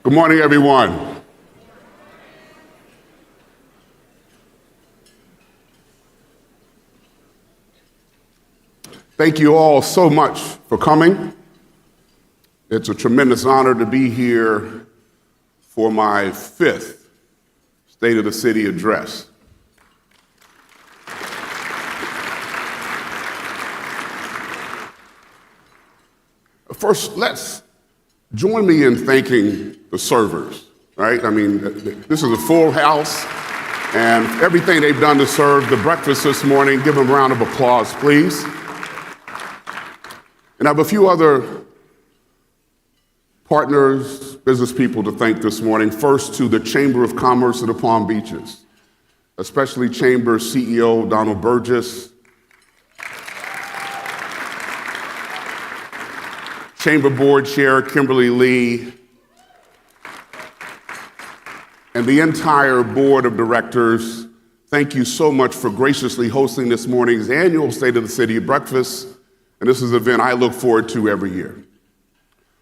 Good morning, everyone. Thank you all so much for coming. It's a tremendous honor to be here for my 5th State of the City address. First, let's join me in thanking the servers, right? I mean, this is a full house, and everything they've done to serve the breakfast this morning, give them a round of applause, please. And I have a few other partners, business people to thank this morning. First, to the Chamber of Commerce of the Palm Beaches, especially Chamber CEO Donald Burgess, Chamber Board Chair Kimberly Lee, and the entire Board of Directors. Thank you so much for graciously hosting this morning's annual State of the City breakfast. And this is an event I look forward to every year.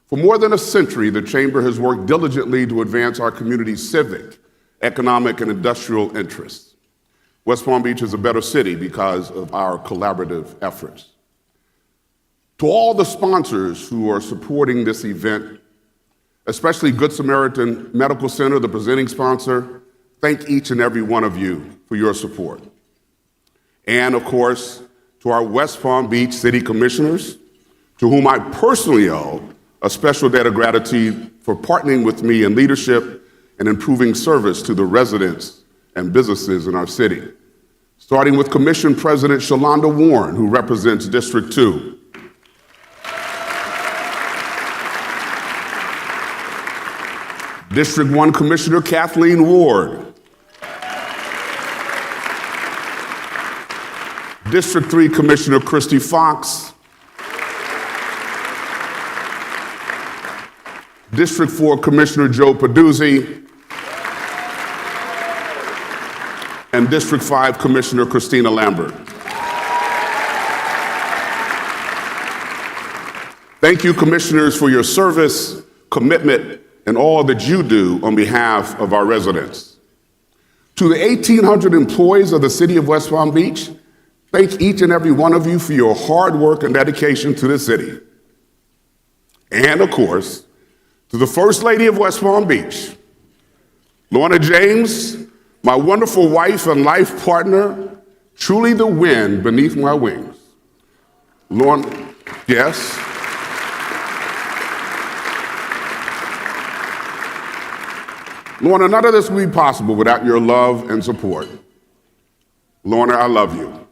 For more than a century, the Chamber has worked diligently to advance our community's civic, economic, and industrial interests. West Palm Beach is a better city because of our collaborative efforts. To all the sponsors who are supporting this event, especially Good Samaritan Medical Center, the presenting sponsor, thank each and every one of you for your support. And of course, to our West Palm Beach City Commissioners, to whom I personally owe a special debt of gratitude for partnering with me in leadership and improving service to the residents and businesses in our city. Starting with Commission President Shalonda Warren, who represents District 2. District 1 Commissioner Kathleen Ward. District 3 Commissioner Christy Fox. District 4 Commissioner Joe Peduzzi. And District 5 Commissioner Christina Lambert. Thank you, commissioners, for your service, commitment, and all that you do on behalf of our residents. To the 1,800 employees of the City of West Palm Beach, thank each and every one of you for your hard work and dedication to the city. And of course, to the First Lady of West Palm Beach, Lorna James, my wonderful wife and life partner, truly the wind beneath my wings. Lorna, yes? Lorna, none of this would be possible without your love and support. Lorna, I love you.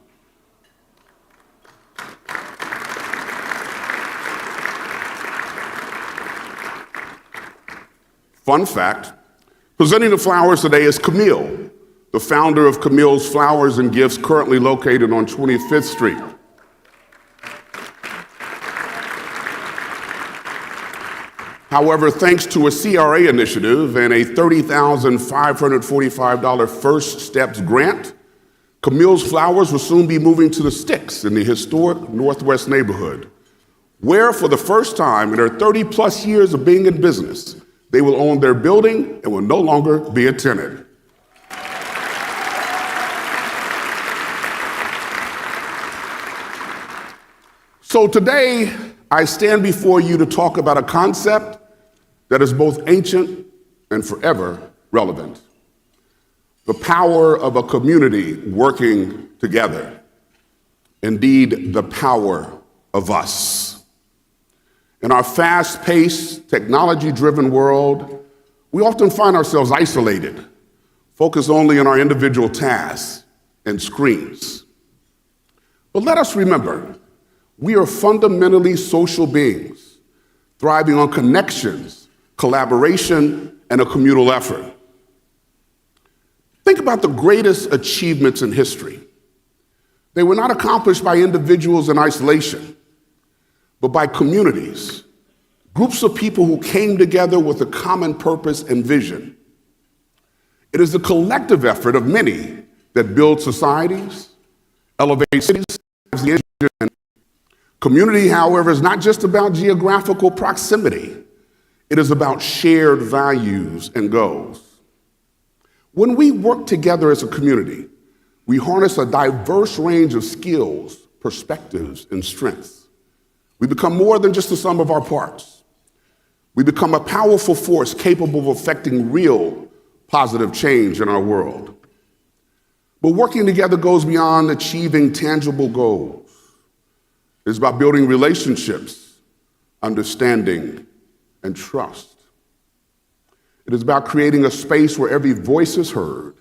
Fun fact, presenting the flowers today is Camille, the founder of Camille's Flowers and Gifts, currently located on 25th Street. However, thanks to a CRA initiative and a $30,545 First Steps grant, Camille's Flowers will soon be moving to the Sticks in the historic Northwest neighborhood, where for the first time in their 30-plus years of being in business, they will own their building and will no longer be a tenant. So today, I stand before you to talk about a concept that is both ancient and forever relevant. The power of a community working together. Indeed, the power of us. In our fast-paced, technology-driven world, we often find ourselves isolated, focused only on our individual tasks and screens. But let us remember, we are fundamentally social beings, thriving on connections, collaboration, and a communal effort. Think about the greatest achievements in history. They were not accomplished by individuals in isolation, but by communities, groups of people who came together with a common purpose and vision. It is the collective effort of many that build societies, elevate cities, the Community, however, is not just about geographical proximity. It is about shared values and goals. When we work together as a community, we harness a diverse range of skills, perspectives, and strengths. We become more than just the sum of our parts. We become a powerful force capable of affecting real positive change in our world. But working together goes beyond achieving tangible goals. It's about building relationships, understanding, and trust. It is about creating a space where every voice is heard,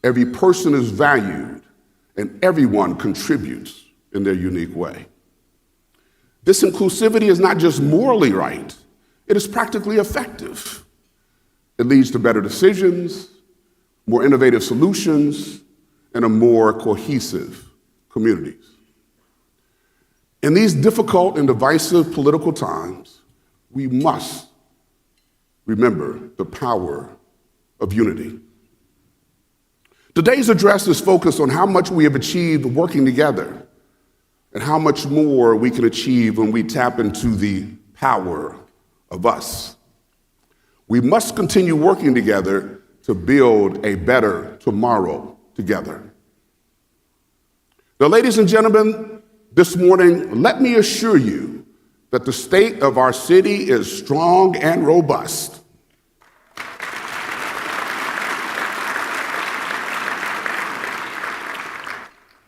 every person is valued, and everyone contributes in their unique way. This inclusivity is not just morally right, it is practically effective. It leads to better decisions, more innovative solutions, and a more cohesive communities. In these difficult and divisive political times, we must remember the power of unity. Today's address is focused on how much we have achieved working together and how much more we can achieve when we tap into the power of us. We must continue working together to build a better tomorrow together. Now, ladies and gentlemen, this morning, let me assure you that the state of our city is strong and robust.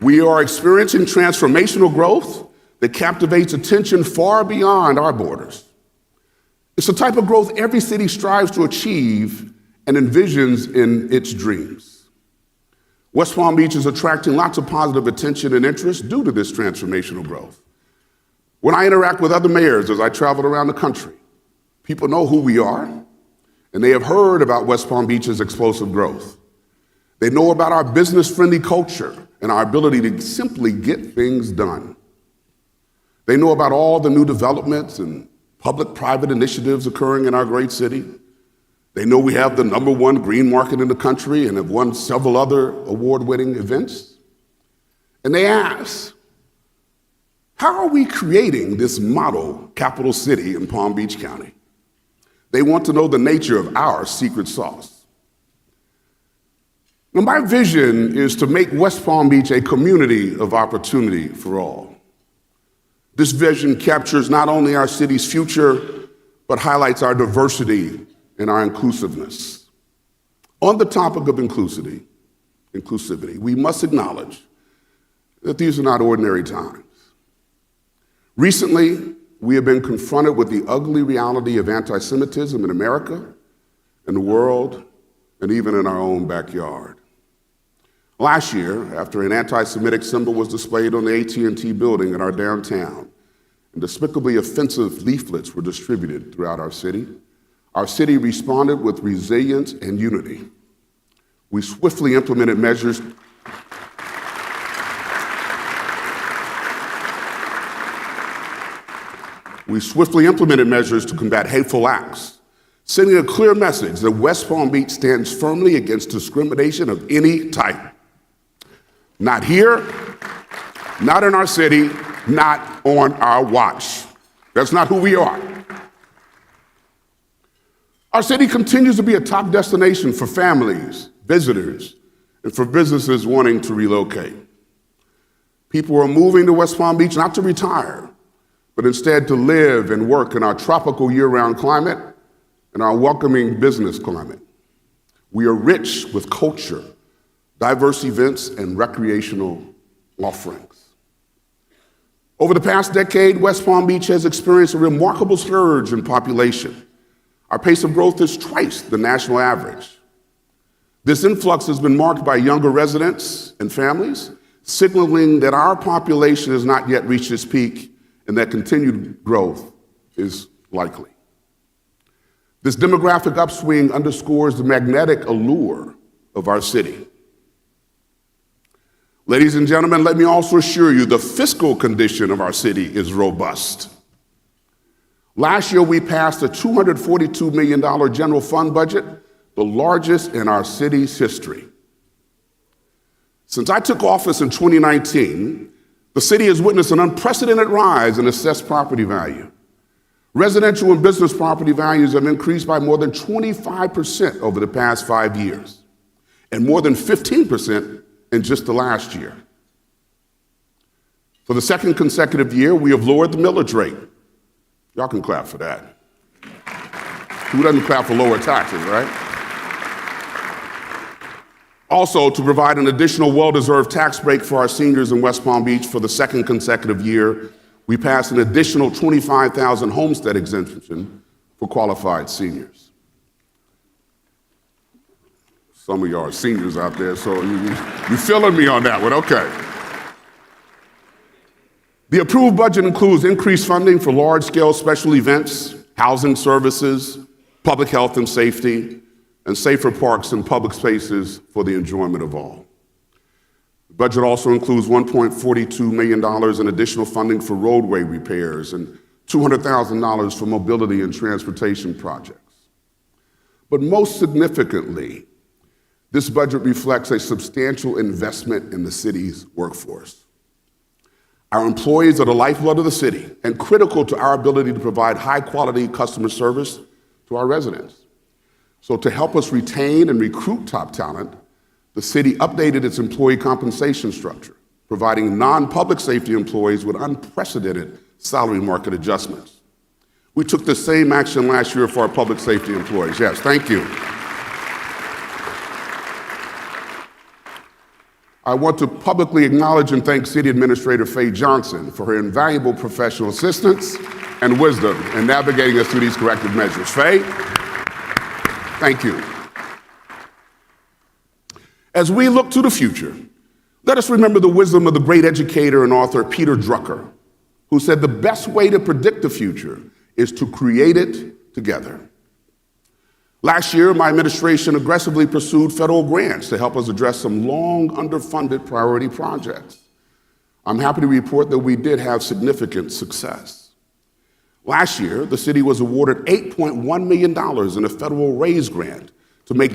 We are experiencing transformational growth that captivates attention far beyond our borders. It's the type of growth every city strives to achieve and envisions in its dreams. West Palm Beach is attracting lots of positive attention and interest due to this transformational growth. When I interact with other mayors as I travel around the country, people know who we are, and they have heard about West Palm Beach's explosive growth. They know about our business-friendly culture and our ability to simply get things done. They know about all the new developments and public-private initiatives occurring in our great city. They know we have the #1 green market in the country and have won several other award-winning events. And they ask, how are we creating this model capital city in Palm Beach County? They want to know the nature of our secret sauce. Now, my vision is to make West Palm Beach a community of opportunity for all. This vision captures not only our city's future, but highlights our diversity and our inclusiveness. On the topic of inclusivity, we must acknowledge that these are not ordinary times. Recently, we have been confronted with the ugly reality of anti-Semitism in America, in the world, and even in our own backyard. Last year, after an anti-Semitic symbol was displayed on the AT&T building in our downtown, and despicably offensive leaflets were distributed throughout our city responded with resilience and unity. We swiftly implemented measures to combat hateful acts, sending a clear message that West Palm Beach stands firmly against discrimination of any type. Not here, not in our city, not on our watch. That's not who we are. Our city continues to be a top destination for families, visitors, and for businesses wanting to relocate. People are moving to West Palm Beach not to retire, but instead to live and work in our tropical year-round climate and our welcoming business climate. We are rich with culture, diverse events, and recreational offerings. Over the past decade, West Palm Beach has experienced a remarkable surge in population. Our pace of growth is twice the national average. This influx has been marked by younger residents and families, signaling that our population has not yet reached its peak and that continued growth is likely. This demographic upswing underscores the magnetic allure of our city. Ladies and gentlemen, let me also assure you the fiscal condition of our city is robust. Last year, we passed a $242 million general fund budget, the largest in our city's history. Since I took office in 2019, the city has witnessed an unprecedented rise in assessed property value. Residential and business property values have increased by more than 25% over the past 5 years, and more than 15% in just the last year. For the second consecutive year, we have lowered the millage rate. Y'all can clap for that. Who doesn't clap for lower taxes, right? Also, to provide an additional well-deserved tax break for our seniors in West Palm Beach for the second consecutive year, we passed an additional $25,000 homestead exemption for qualified seniors. Some of y'all are seniors out there, so you're feeling me on that one, okay. The approved budget includes increased funding for large-scale special events, housing services, public health and safety, and safer parks and public spaces for the enjoyment of all. The budget also includes $1.42 million in additional funding for roadway repairs and $200,000 for mobility and transportation projects. But most significantly, this budget reflects a substantial investment in the city's workforce. Our employees are the lifeblood of the city and critical to our ability to provide high-quality customer service to our residents. So to help us retain and recruit top talent, the city updated its employee compensation structure, providing non-public safety employees with unprecedented salary market adjustments. We took the same action last year for our public safety employees. Yes, thank you. I want to publicly acknowledge and thank City Administrator Faye Johnson for her invaluable professional assistance and wisdom in navigating us through these corrective measures. Faye, thank you. As we look to the future, let us remember the wisdom of the great educator and author Peter Drucker, who said the best way to predict the future is to create it together. Last year, my administration aggressively pursued federal grants to help us address some long underfunded priority projects. I'm happy to report that we did have significant success. Last year, the city was awarded $8.1 million in a federal RAISE grant to make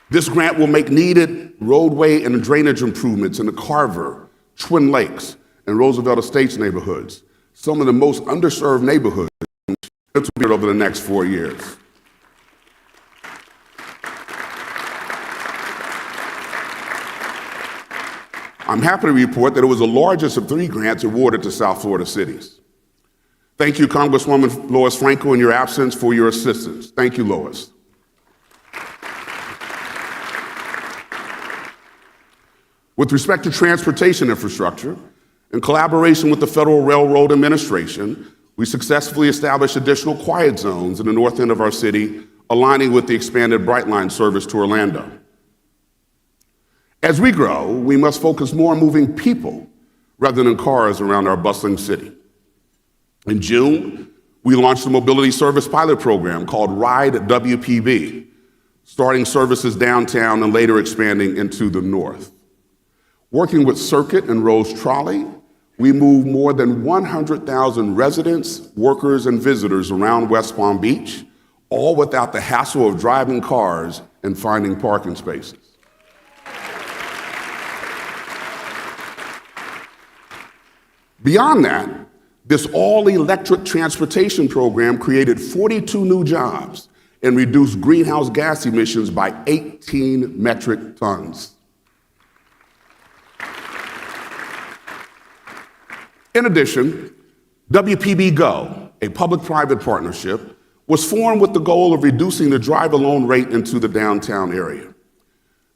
This grant will make needed roadway and drainage improvements in the Carver, Twin Lakes, and Roosevelt Estates neighborhoods, some of the most underserved neighborhoods over the next 4 years. I'm happy to report that it was the largest of 3 grants awarded to South Florida cities. Thank you, Congresswoman Lois Franco, in your absence, for your assistance. Thank you, Lois. With respect to transportation infrastructure, in collaboration with the Federal Railroad Administration, we successfully established additional quiet zones in the north end of our city, aligning with the expanded Brightline service to Orlando. As we grow, we must focus more on moving people rather than cars around our bustling city. In June, we launched a mobility service pilot program called Ride WPB, starting services downtown and later expanding into the north. Working with Circuit and Rose Trolley, we moved more than 100,000 residents, workers, and visitors around West Palm Beach, all without the hassle of driving cars and finding parking spaces. Beyond that, this all-electric transportation program created 42 new jobs and reduced greenhouse gas emissions by 18 metric tons. In addition, WPB Go, a public-private partnership, was formed with the goal of reducing the drive-alone rate into the downtown area.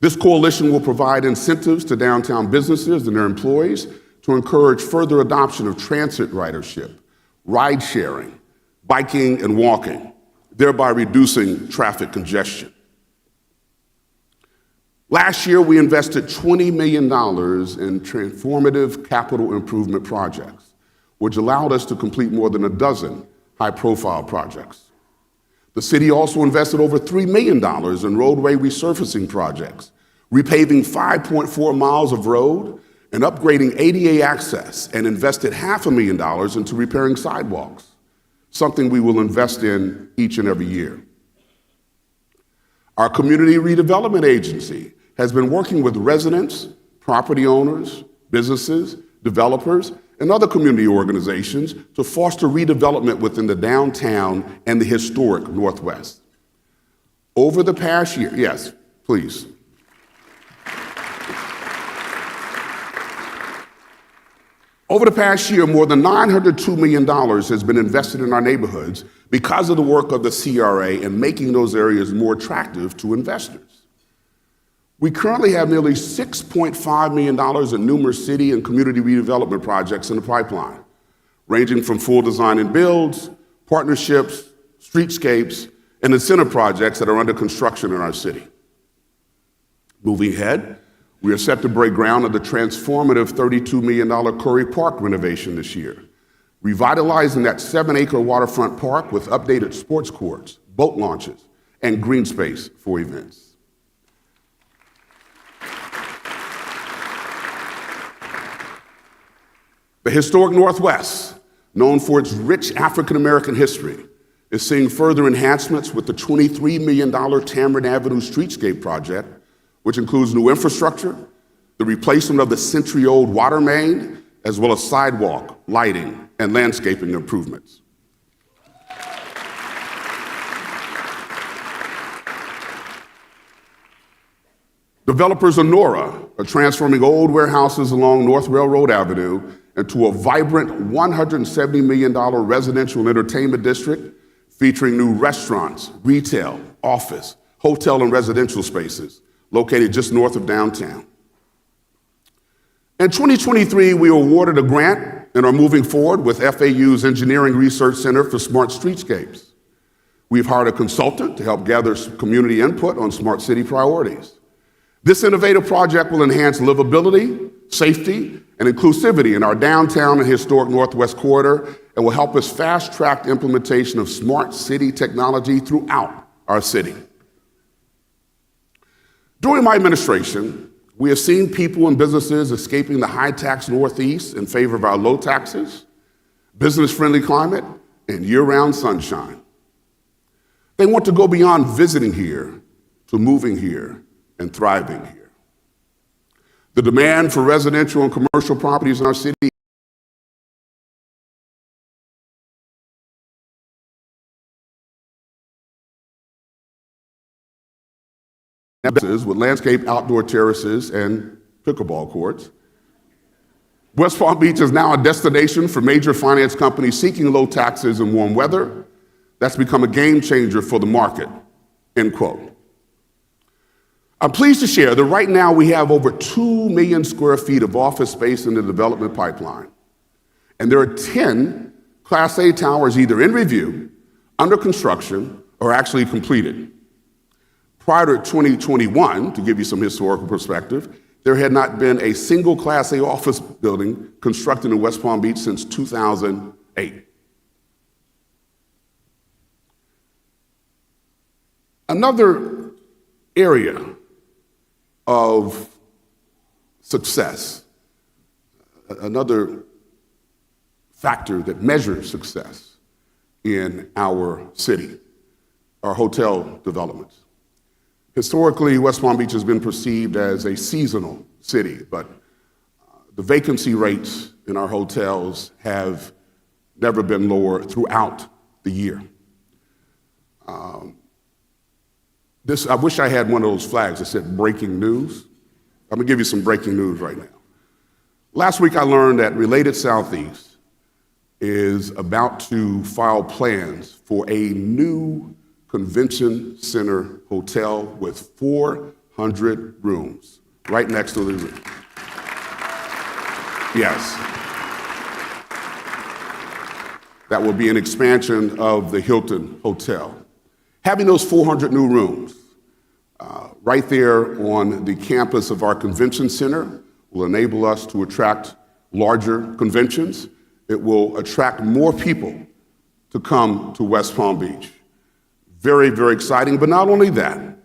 This coalition will provide incentives to downtown businesses and their employees to encourage further adoption of transit ridership, ride-sharing, biking, and walking, thereby reducing traffic congestion. Last year, we invested $20 million in transformative capital improvement projects, which allowed us to complete more than a dozen high-profile projects. The city also invested over $3 million in roadway resurfacing projects, repaving 5.4 miles of road and upgrading ADA access, and invested $500,000 into repairing sidewalks, something we will invest in each and every year. Our Community Redevelopment Agency has been working with residents, property owners, businesses, developers, and other community organizations to foster redevelopment within the downtown and the historic Northwest. Over the past year, yes, please. Over the past year, more than $902 million has been invested in our neighborhoods because of the work of the CRA in making those areas more attractive to investors. We currently have nearly $6.5 million in numerous city and community redevelopment projects in the pipeline, ranging from full design and builds, partnerships, streetscapes, and incentive projects that are under construction in our city. Moving ahead, we are set to break ground on the transformative $32 million Curry Park renovation this year, revitalizing that 7-acre waterfront park with updated sports courts, boat launches, and green space for events. The historic Northwest, known for its rich African-American history, is seeing further enhancements with the $23 million Tamarind Avenue streetscape project, which includes new infrastructure, the replacement of the century-old water main, as well as sidewalk, lighting, and landscaping improvements. Developers of Nora are transforming old warehouses along North Railroad Avenue into a vibrant $170 million residential and entertainment district featuring new restaurants, retail, office, hotel, and residential spaces located just north of downtown. In 2023, we were awarded a grant and are moving forward with FAU's Engineering Research Center for Smart Streetscapes. We've hired a consultant to help gather community input on smart city priorities. This innovative project will enhance livability, safety, and inclusivity in our downtown and historic Northwest corridor and will help us fast-track the implementation of smart city technology throughout our city. During my administration, we have seen people and businesses escaping the high-tax Northeast in favor of our low taxes, business-friendly climate, and year-round sunshine. They want to go beyond visiting here to moving here and thriving here. The demand for residential and commercial properties in our city with landscape outdoor terraces and pickleball courts. West Palm Beach is now a destination for major finance companies seeking low taxes and warm weather. That's become a game changer for the market, end quote. I'm pleased to share that right now we have over 2 million square feet of office space in the development pipeline. And there are 10 Class A towers either in review, under construction, or actually completed. Prior to 2021, to give you some historical perspective, there had not been a single Class A office building constructed in West Palm Beach since 2008. Another area of success, another factor that measures success in our city are hotel developments. Historically, West Palm Beach has been perceived as a seasonal city, but the vacancy rates in our hotels have never been lower throughout the year. I wish I had one of those flags that said breaking news. I'm gonna give you some breaking news right now. Last week I learned that Related Southeast is about to file plans for a new convention center hotel with 400 rooms right next to the room. Yes. That will be an expansion of the Hilton Hotel. Having those 400 new rooms right there on the campus of our convention center will enable us to attract larger conventions. It will attract more people to come to West Palm Beach. Very, very exciting, but not only that,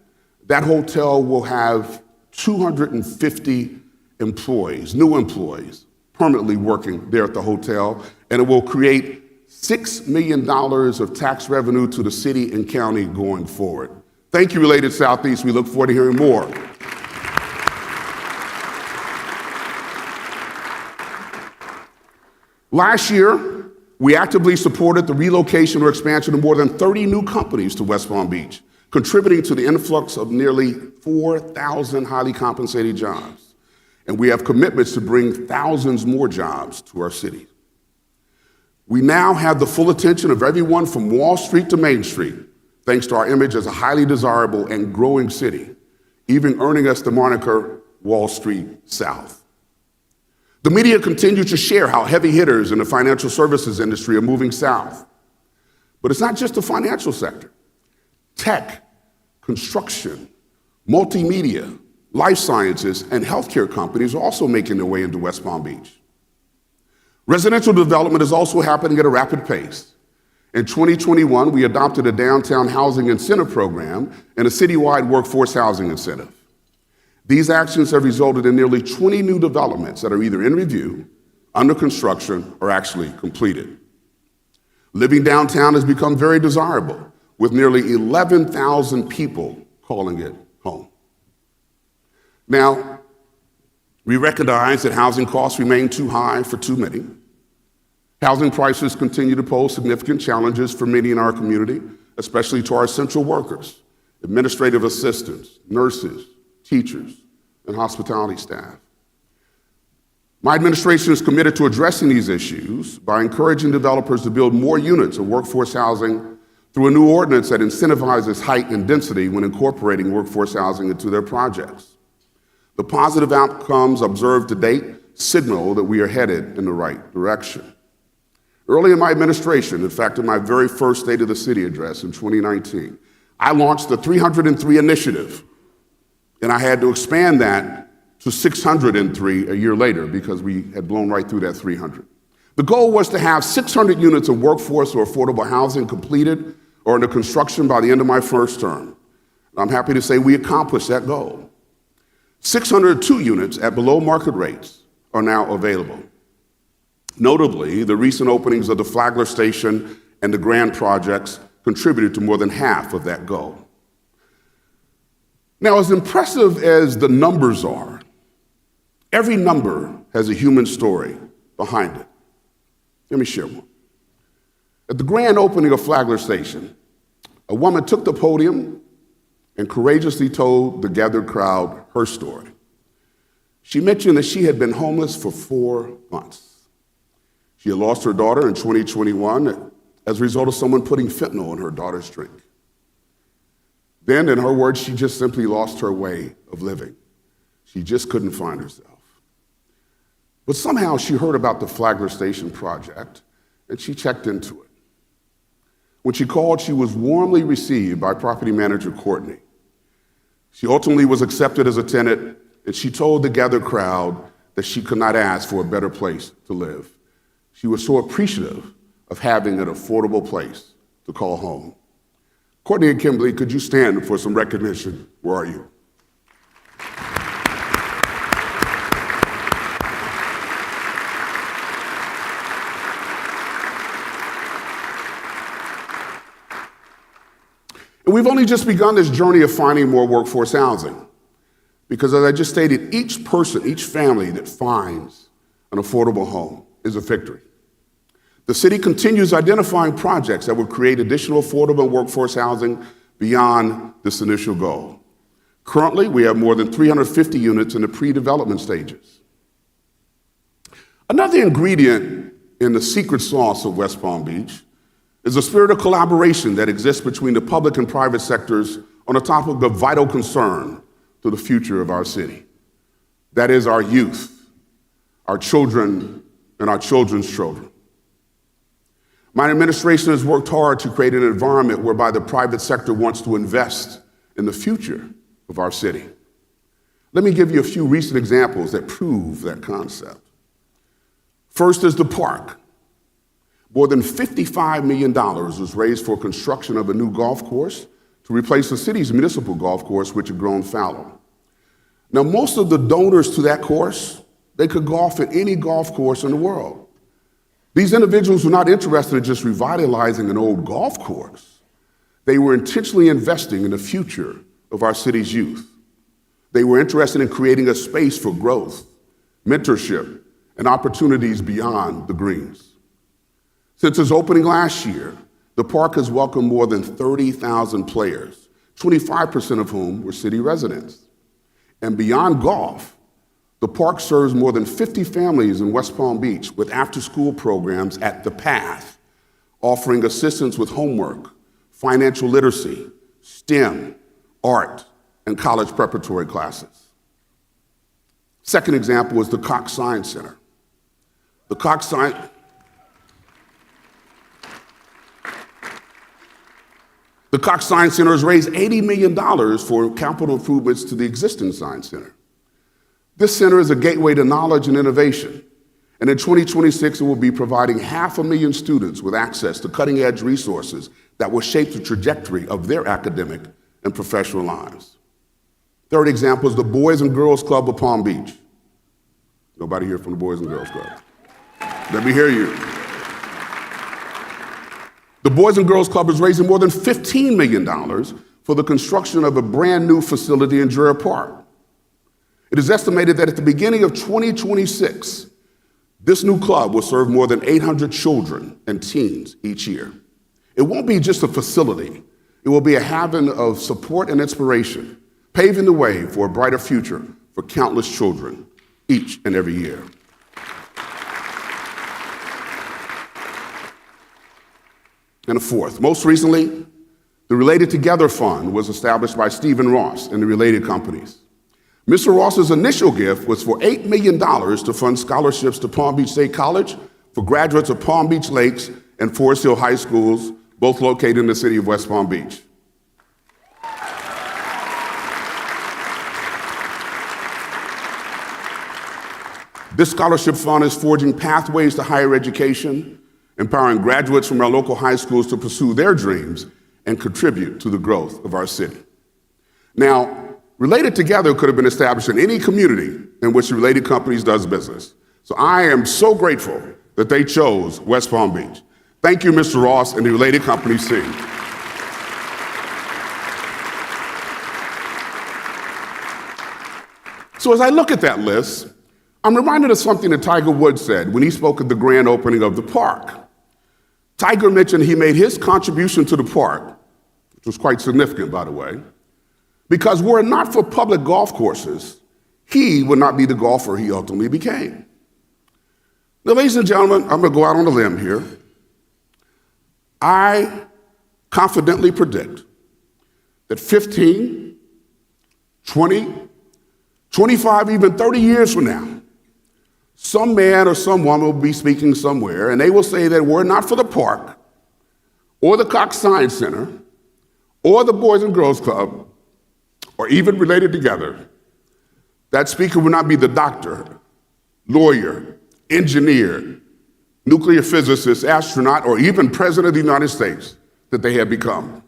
that hotel will have 250 employees, new employees, permanently working there at the hotel, and it will create $6 million of tax revenue to the city and county going forward. Thank you, Related Southeast. We look forward to hearing more. Last year, we actively supported the relocation or expansion of more than 30 new companies to West Palm Beach, contributing to the influx of nearly 4,000 highly compensated jobs. And we have commitments to bring thousands more jobs to our city. We now have the full attention of everyone from Wall Street to Main Street, thanks to our image as a highly desirable and growing city, even earning us the moniker Wall Street South. The media continue to share how heavy hitters in the financial services industry are moving south. But it's not just the financial sector. Tech, construction, multimedia, life sciences, and healthcare companies are also making their way into West Palm Beach. Residential development is also happening at a rapid pace. In 2021, we adopted a downtown housing incentive program and a citywide workforce housing incentive. These actions have resulted in nearly 20 new developments that are either in review, under construction, or actually completed. Living downtown has become very desirable, with nearly 11,000 people calling it home. Now, we recognize that housing costs remain too high for too many. Housing prices continue to pose significant challenges for many in our community, especially to our essential workers, administrative assistants, nurses, teachers, and hospitality staff. My administration is committed to addressing these issues by encouraging developers to build more units of workforce housing through a new ordinance that incentivizes height and density when incorporating workforce housing into their projects. The positive outcomes observed to date signal that we are headed in the right direction. Early in my administration, in fact, in my very first State of the City address in 2019, I launched the 303 initiative, and I had to expand that to 603 a year later because we had blown right through that 300. The goal was to have 600 units of workforce or affordable housing completed or under construction by the end of my first term. I'm happy to say we accomplished that goal. 602 units at below market rates are now available. Notably, the recent openings of the Flagler Station and the Grand projects contributed to more than half of that goal. Now, as impressive as the numbers are, every number has a human story behind it. Let me share one. At the grand opening of Flagler Station, a woman took the podium and courageously told the gathered crowd her story. She mentioned that she had been homeless for 4 months. She had lost her daughter in 2021 as a result of someone putting fentanyl in her daughter's drink. Then, in her words, she just simply lost her way of living. She just couldn't find herself. But somehow she heard about the Flagler Station project, and she checked into it. When she called, she was warmly received by property manager Courtney. She ultimately was accepted as a tenant, and she told the gathered crowd that she could not ask for a better place to live. She was so appreciative of having an affordable place to call home. Courtney and Kimberly, could you stand for some recognition? Where are you? And we've only just begun this journey of finding more workforce housing. Because as I just stated, each person, each family that finds an affordable home is a victory. The city continues identifying projects that will create additional affordable workforce housing beyond this initial goal. Currently, we have more than 350 units in the pre-development stages. Another ingredient in the secret sauce of West Palm Beach is a spirit of collaboration that exists between the public and private sectors on the topic of vital concern to the future of our city. That is our youth, our children, and our children's children. My administration has worked hard to create an environment whereby the private sector wants to invest in the future of our city. Let me give you a few recent examples that prove that concept. First is the park. More than $55 million was raised for construction of a new golf course to replace the city's municipal golf course, which had grown fallow. Now, most of the donors to that course, they could golf at any golf course in the world. These individuals were not interested in just revitalizing an old golf course. They were intentionally investing in the future of our city's youth. They were interested in creating a space for growth, mentorship, and opportunities beyond the greens. Since its opening last year, the park has welcomed more than 30,000 players, 25% of whom were city residents. And beyond golf, the park serves more than 50 families in West Palm Beach with after-school programs at The Path, offering assistance with homework, financial literacy, STEM, art, and college preparatory classes. Second example is the Cox Science Center. The Cox Science Center has raised $80 million for capital improvements to the existing Science Center. This center is a gateway to knowledge and innovation, and in 2026 it will be providing 500,000 students with access to cutting-edge resources that will shape the trajectory of their academic and professional lives. Third example is the Boys and Girls Club of Palm Beach. Nobody here from the Boys and Girls Club? Let me hear you. The Boys and Girls Club is raising more than $15 million for the construction of a brand new facility in Dreher Park. It is estimated that at the beginning of 2026, this new club will serve more than 800 children and teens each year. It won't be just a facility. It will be a haven of support and inspiration, paving the way for a brighter future for countless children each and every year. And a fourth, most recently, the Related Together Fund was established by Stephen Ross and the related companies. Mr. Ross's initial gift was for $8 million to fund scholarships to Palm Beach State College for graduates of Palm Beach Lakes and Forest Hill High Schools, both located in the city of West Palm Beach. This scholarship fund is forging pathways to higher education, empowering graduates from our local high schools to pursue their dreams and contribute to the growth of our city. Now, Related Together could have been established in any community in which Related Companies does business. So I am so grateful that they chose West Palm Beach. Thank you, Mr. Ross and the Related Companies team. So as I look at that list, I'm reminded of something that Tiger Woods said when he spoke at the grand opening of the park. Tiger mentioned he made his contribution to the park, which was quite significant, by the way, because were it not for public golf courses, he would not be the golfer he ultimately became. Now, ladies and gentlemen, I'm going to go out on a limb here. I confidently predict that 15, 20, 25, even 30 years from now, some man or some woman will be speaking somewhere, and they will say that were it not for the park, or the Cox Science Center, or the Boys and Girls Club, or even Related Together, that speaker would not be the doctor, lawyer, engineer, nuclear physicist, astronaut, or even president of the United States that they have become.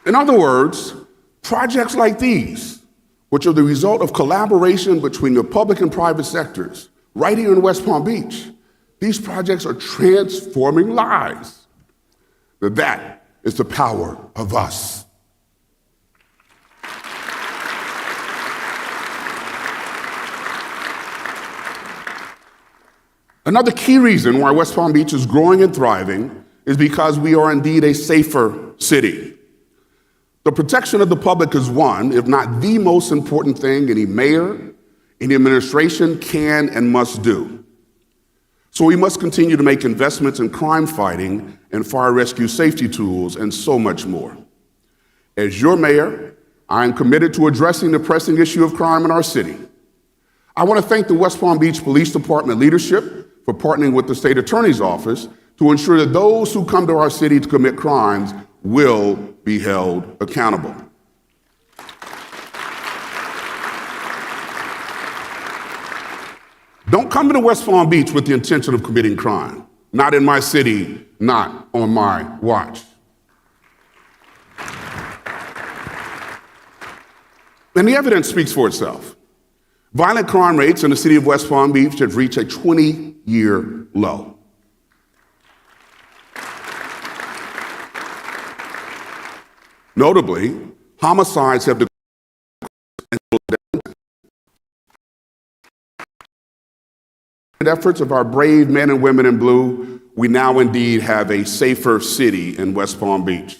In other words, projects like these, which are the result of collaboration between the public and private sectors, right here in West Palm Beach, these projects are transforming lives. That is the power of us. Another key reason why West Palm Beach is growing and thriving is because we are indeed a safer city. The protection of the public is one, if not the most important thing any mayor, any administration can and must do. So we must continue to make investments in crime fighting and fire rescue safety tools and so much more. As your mayor, I am committed to addressing the pressing issue of crime in our city. I want to thank the West Palm Beach Police Department leadership for partnering with the state attorney's office to ensure that those who come to our city to commit crimes will be held accountable. Don't come to West Palm Beach with the intention of committing crime. Not in my city, not on my watch. And the evidence speaks for itself. Violent crime rates in the city of West Palm Beach have reached a 20-year low. Notably, homicides have decreased. Efforts of our brave men and women in blue, we now indeed have a safer city in West Palm Beach.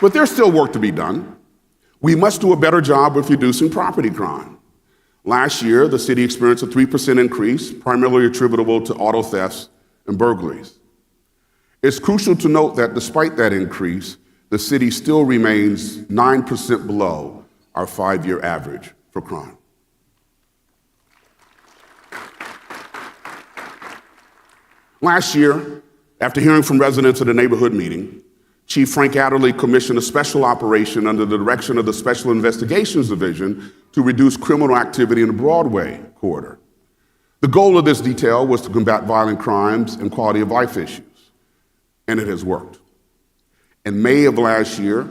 But there's still work to be done. We must do a better job with reducing property crime. Last year, the city experienced a 3% increase, primarily attributable to auto thefts and burglaries. It's crucial to note that despite that increase, the city still remains 9% below our 5-year average for crime. Last year, after hearing from residents at a neighborhood meeting, Chief Frank Adderley commissioned a special operation under the direction of the Special Investigations Division to reduce criminal activity in the Broadway corridor. The goal of this detail was to combat violent crimes and quality of life issues, and it has worked. In May of last year,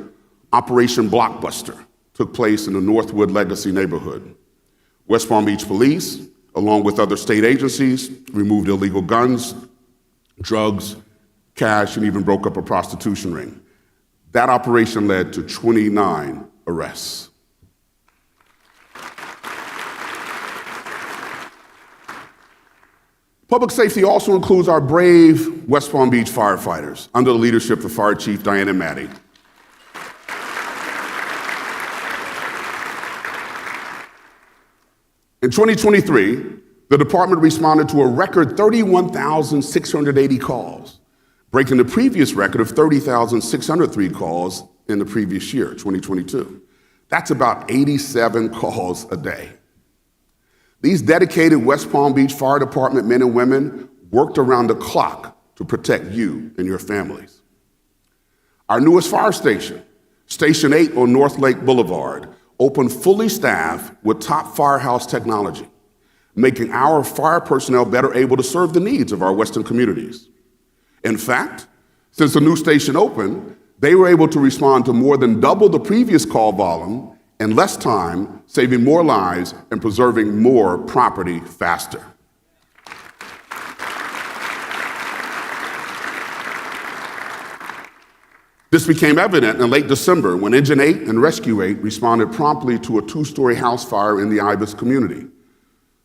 Operation Blockbuster took place in the Northwood Legacy neighborhood. West Palm Beach Police, along with other state agencies, removed illegal guns, drugs, cash, and even broke up a prostitution ring. That operation led to 29 arrests. Public safety also includes our brave West Palm Beach firefighters under the leadership of Fire Chief Diana Matty. In 2023, the department responded to a record 31,680 calls, breaking the previous record of 30,603 calls in the previous year, 2022. That's about 87 calls a day. These dedicated West Palm Beach Fire Department men and women worked around the clock to protect you and your families. Our newest fire station, Station 8 on North Lake Boulevard, opened fully staffed with top firehouse technology, making our fire personnel better able to serve the needs of our Western communities. In fact, since the new station opened, they were able to respond to more than double the previous call volume in less time, saving more lives and preserving more property faster. This became evident in late December when Engine 8 and Rescue 8 responded promptly to a 2-story house fire in the Ibis community.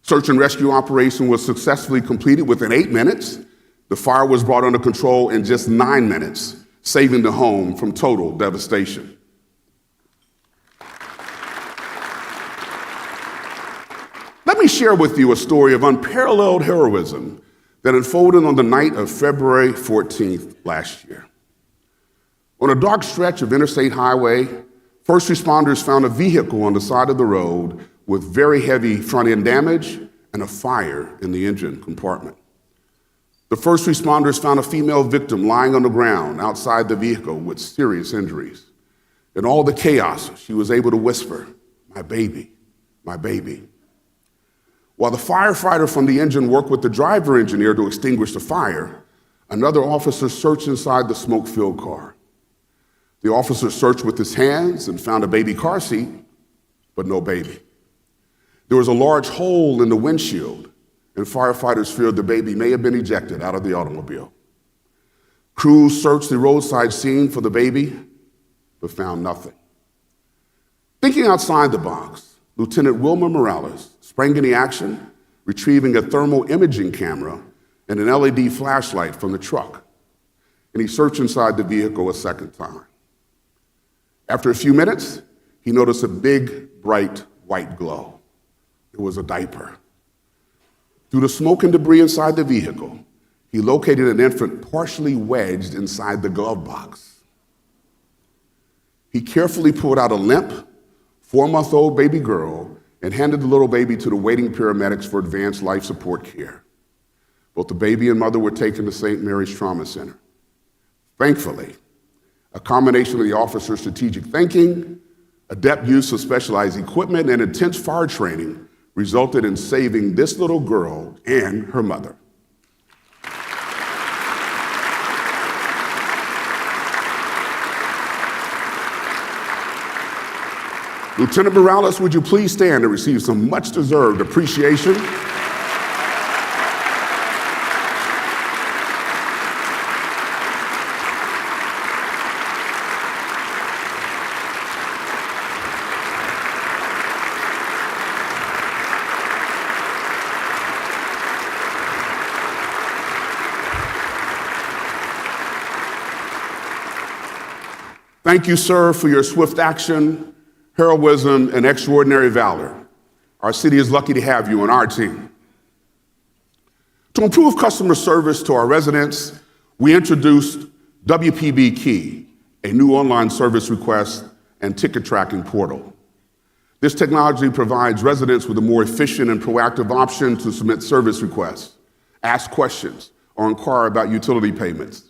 Search and rescue operation was successfully completed within 8 minutes. The fire was brought under control in just 9 minutes, saving the home from total devastation. Let me share with you a story of unparalleled heroism that unfolded on the night of February 14th last year. On a dark stretch of Interstate Highway, first responders found a vehicle on the side of the road with very heavy front-end damage and a fire in the engine compartment. The first responders found a female victim lying on the ground outside the vehicle with serious injuries. In all the chaos, she was able to whisper, "My baby, my baby." While the firefighter from the engine worked with the driver engineer to extinguish the fire, another officer searched inside the smoke-filled car. The officer searched with his hands and found a baby car seat, but no baby. There was a large hole in the windshield, and firefighters feared the baby may have been ejected out of the automobile. Crews searched the roadside scene for the baby, but found nothing. Thinking outside the box, Lieutenant Wilmer Morales sprang into action, retrieving a thermal imaging camera and an LED flashlight from the truck, and he searched inside the vehicle a second time. After a few minutes, he noticed a big, bright, white glow. It was a diaper. Through the smoke and debris inside the vehicle, he located an infant partially wedged inside the glove box. He carefully pulled out a limp, 4-month-old baby girl and handed the little baby to the waiting paramedics for advanced life support care. Both the baby and mother were taken to St. Mary's Trauma Center. Thankfully, a combination of the officer's strategic thinking, adept use of specialized equipment, and intense fire training resulted in saving this little girl and her mother. Lieutenant Morales, would you please stand and receive some much-deserved appreciation? Thank you, sir, for your swift action, heroism, and extraordinary valor. Our city is lucky to have you on our team. To improve customer service to our residents, we introduced WPB-TV, a new online service request and ticket tracking portal. This technology provides residents with a more efficient and proactive option to submit service requests, ask questions, or inquire about utility payments.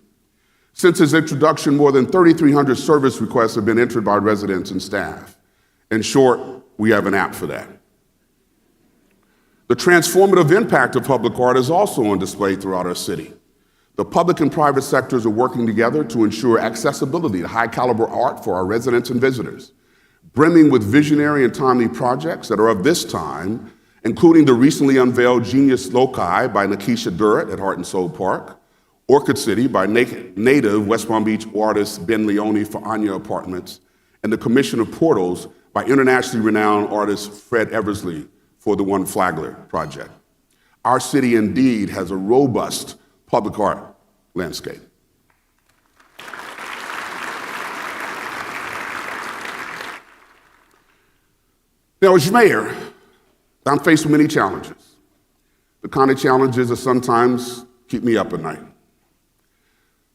Since its introduction, more than 3,300 service requests have been entered by residents and staff. In short, we have an app for that. The transformative impact of public art is also on display throughout our city. The public and private sectors are working together to ensure accessibility to high-caliber art for our residents and visitors, brimming with visionary and timely projects that are of this time, including the recently unveiled Genius Loci by Nikisha Durrett at Heart and Soul Park, Orchid City by native West Palm Beach artist Ben Leone for Anya Apartments, and the commission of portals by internationally renowned artist Fred Eversley for the One Flagler project. Our city indeed has a robust public art landscape. Now, as mayor, I'm faced with many challenges. The kind of challenges that sometimes keep me up at night.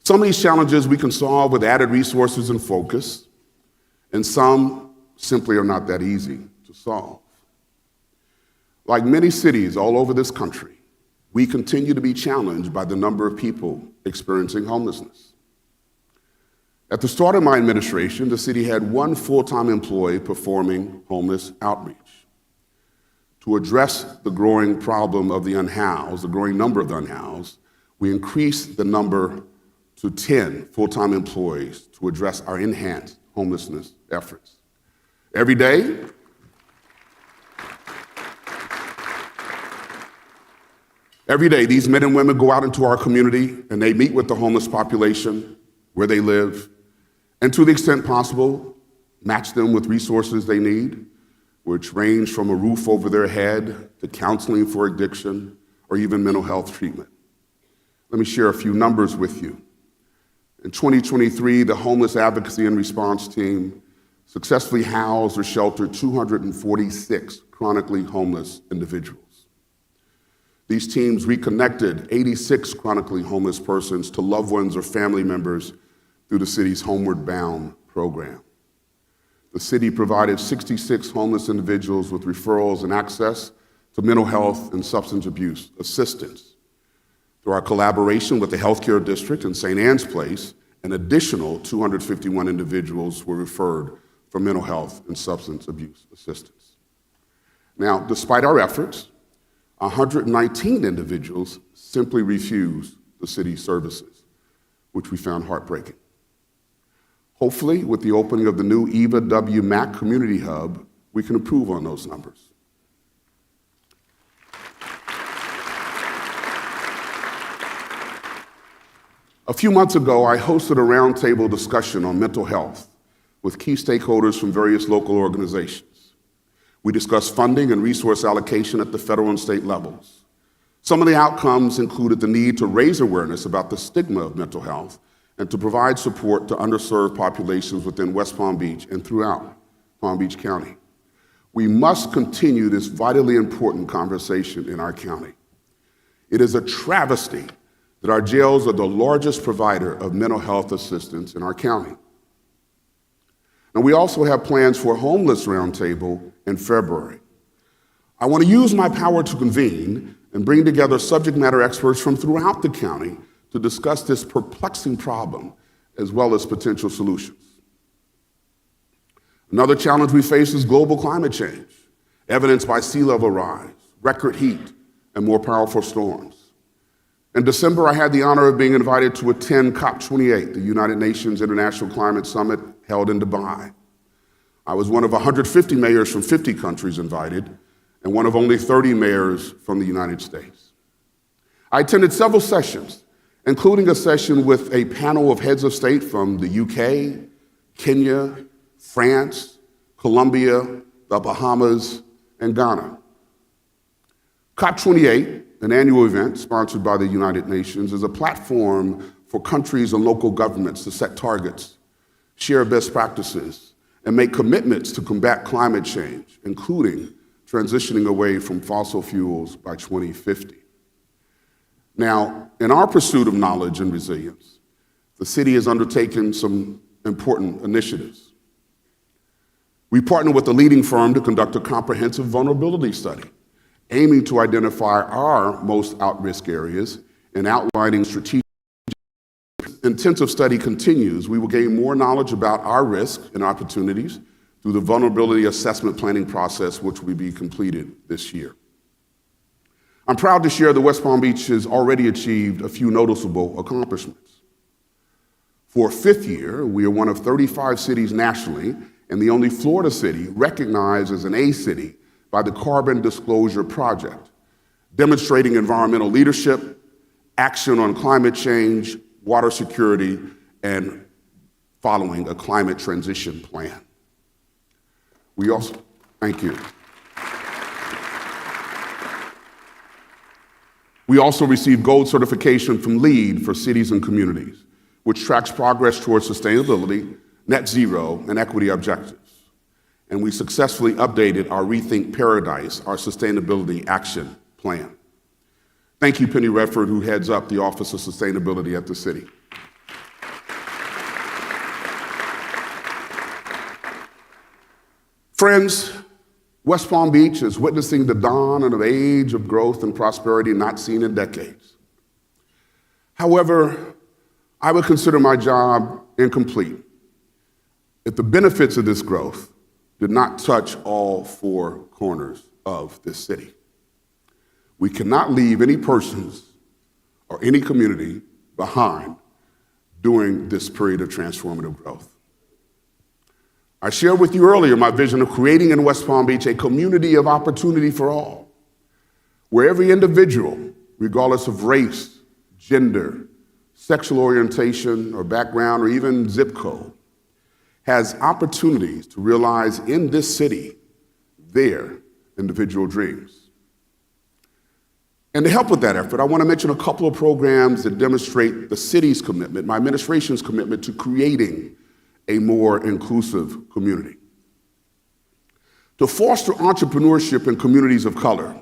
Some of these challenges we can solve with added resources and focus, and some simply are not that easy to solve. Like many cities all over this country, we continue to be challenged by the number of people experiencing homelessness. At the start of my administration, the city had one full-time employee performing homeless outreach. To address the growing problem of the unhoused, the growing number of the unhoused, we increased the number to 10 full-time employees to address our enhanced homelessness efforts. Every day, these men and women go out into our community and they meet with the homeless population where they live, and to the extent possible, match them with resources they need, which range from a roof over their head to counseling for addiction or even mental health treatment. Let me share a few numbers with you. In 2023, the Homeless Advocacy and Response Team successfully housed or sheltered 246 chronically homeless individuals. These teams reconnected 86 chronically homeless persons to loved ones or family members through the city's Homeward Bound program. The city provided 66 homeless individuals with referrals and access to mental health and substance abuse assistance. Through our collaboration with the Healthcare District in St. Anne's Place, an additional 251 individuals were referred for mental health and substance abuse assistance. Now, despite our efforts, 119 individuals simply refused the city's services, which we found heartbreaking. Hopefully, with the opening of the new Eva W. Mack Community Hub, we can improve on those numbers. A few months ago, I hosted a roundtable discussion on mental health with key stakeholders from various local organizations. We discussed funding and resource allocation at the federal and state levels. Some of the outcomes included the need to raise awareness about the stigma of mental health and to provide support to underserved populations within West Palm Beach and throughout Palm Beach County. We must continue this vitally important conversation in our county. It is a travesty that our jails are the largest provider of mental health assistance in our county. And we also have plans for a homeless roundtable in February. I want to use my power to convene and bring together subject matter experts from throughout the county to discuss this perplexing problem as well as potential solutions. Another challenge we face is global climate change, evidenced by sea level rise, record heat, and more powerful storms. In December, I had the honor of being invited to attend COP28, the United Nations International Climate Summit held in Dubai. I was one of 150 mayors from 50 countries invited, and one of only 30 mayors from the United States. I attended several sessions, including a session with a panel of heads of state from the UK, Kenya, France, Colombia, the Bahamas, and Ghana. COP28, an annual event sponsored by the United Nations, is a platform for countries and local governments to set targets share best practices, and make commitments to combat climate change, including transitioning away from fossil fuels by 2050. Now, in our pursuit of knowledge and resilience, the city has undertaken some important initiatives. We partnered with a leading firm to conduct a comprehensive vulnerability study, aiming to identify our most at-risk areas and outlining strategic. Intensive study continues. We will gain more knowledge about our risks and opportunities through the vulnerability assessment planning process, which will be completed this year. I'm proud to share that West Palm Beach has already achieved a few noticeable accomplishments. For a fifth year, we are one of 35 cities nationally and the only Florida city recognized as an A city by the Carbon Disclosure Project, demonstrating environmental leadership, action on climate change, water security, and following a climate transition plan. Thank you. We also received gold certification from LEED for cities and communities, which tracks progress towards sustainability, net zero, and equity objectives. And we successfully updated our Rethink Paradise, our sustainability action plan. Thank you, Penny Redford, who heads up the Office of Sustainability at the city. Friends, West Palm Beach is witnessing the dawn of an age of growth and prosperity not seen in decades. However, I would consider my job incomplete if the benefits of this growth did not touch all four corners of this city. We cannot leave any persons or any community behind during this period of transformative growth. I shared with you earlier my vision of creating in West Palm Beach a community of opportunity for all, where every individual, regardless of race, gender, sexual orientation or background, or even zip code, has opportunities to realize in this city their individual dreams. And to help with that effort, I want to mention a couple of programs that demonstrate the city's commitment, my administration's commitment to creating a more inclusive community. To foster entrepreneurship in communities of color,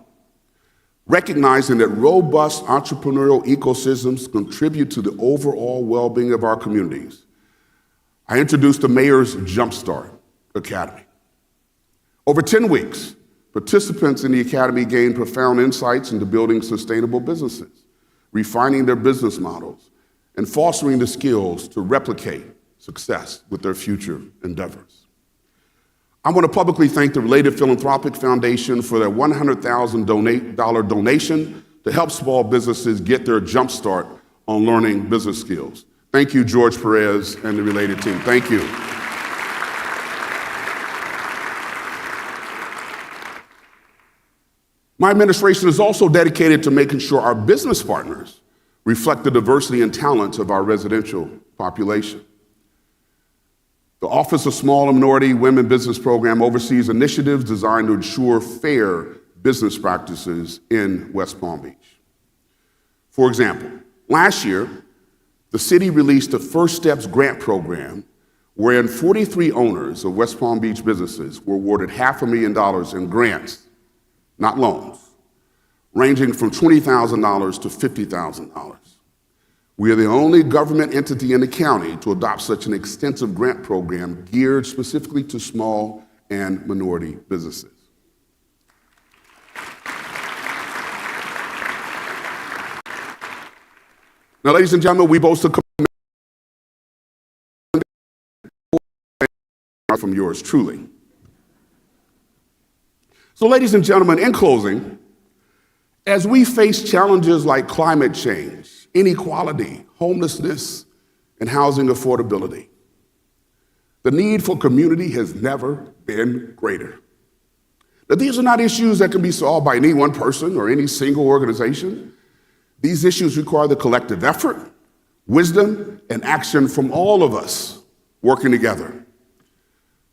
recognizing that robust entrepreneurial ecosystems contribute to the overall well-being of our communities, I introduced the Mayor's Jumpstart Academy. Over 10 weeks, participants in the Academy gained profound insights into building sustainable businesses, refining their business models, and fostering the skills to replicate success with their future endeavors. I want to publicly thank the Related Philanthropic Foundation for their $100,000 donation to help small businesses get their jump start on learning business skills. Thank you, George Perez and the Related team. Thank you. My administration is also dedicated to making sure our business partners reflect the diversity and talents of our residential population. The Office of Small and Minority Women Business Program oversees initiatives designed to ensure fair business practices in West Palm Beach. For example, last year, the city released the First Steps grant program, wherein 43 owners of West Palm Beach businesses were awarded $500,000 in grants, not loans, ranging from $20,000 to $50,000. We are the only government entity in the county to adopt such an extensive grant program geared specifically to small and minority businesses. Now, ladies and gentlemen, we boast a commitment from yours truly. So, ladies and gentlemen, in closing, as we face challenges like climate change, inequality, homelessness, and housing affordability, the need for community has never been greater. Now, these are not issues that can be solved by any one person or any single organization. These issues require the collective effort, wisdom, and action from all of us working together.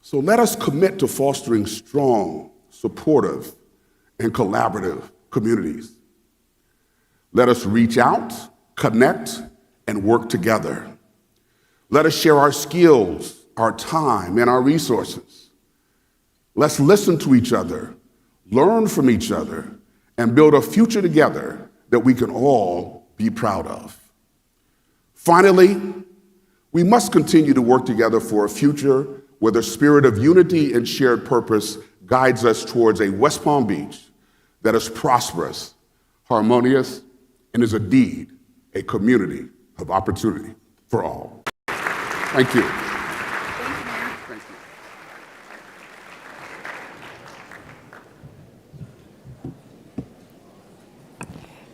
So let us commit to fostering strong, supportive, and collaborative communities. Let us reach out, connect, and work together. Let us share our skills, our time, and our resources. Let's listen to each other, learn from each other, and build a future together that we can all be proud of. Finally, we must continue to work together for a future where the spirit of unity and shared purpose guides us towards a West Palm Beach that is prosperous, harmonious, and is indeed a community of opportunity for all. Thank you. Thank you.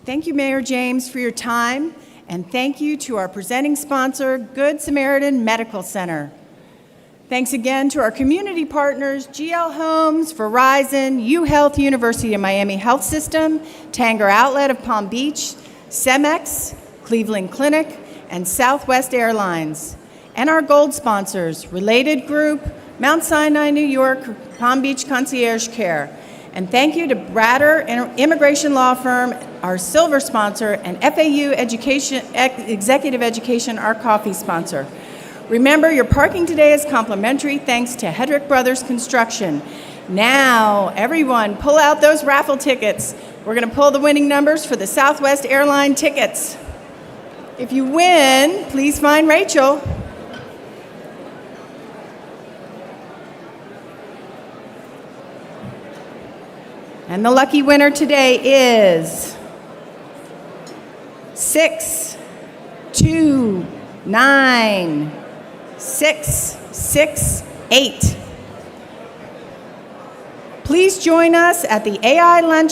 Thank you, Mayor James, for your time, and thank you to our presenting sponsor, Good Samaritan Medical Center. Thanks again to our community partners, GL Homes, Verizon, UHealth, University of Miami Health System, Tanger Outlet of Palm Beach, Cemex, Cleveland Clinic, and Southwest Airlines. And our gold sponsors, Related Group, Mount Sinai, New York, Palm Beach Concierge Care. And thank you to Bratter Immigration Law Firm, our silver sponsor, and FAU Executive Education, our coffee sponsor. Remember, your parking today is complimentary thanks to Hedrick Brothers Construction. Now, everyone, pull out those raffle tickets. We're going to pull the winning numbers for the Southwest Airline tickets. If you win, please find Rachel. And the lucky winner today is 629-668. Please join us at the AI lunch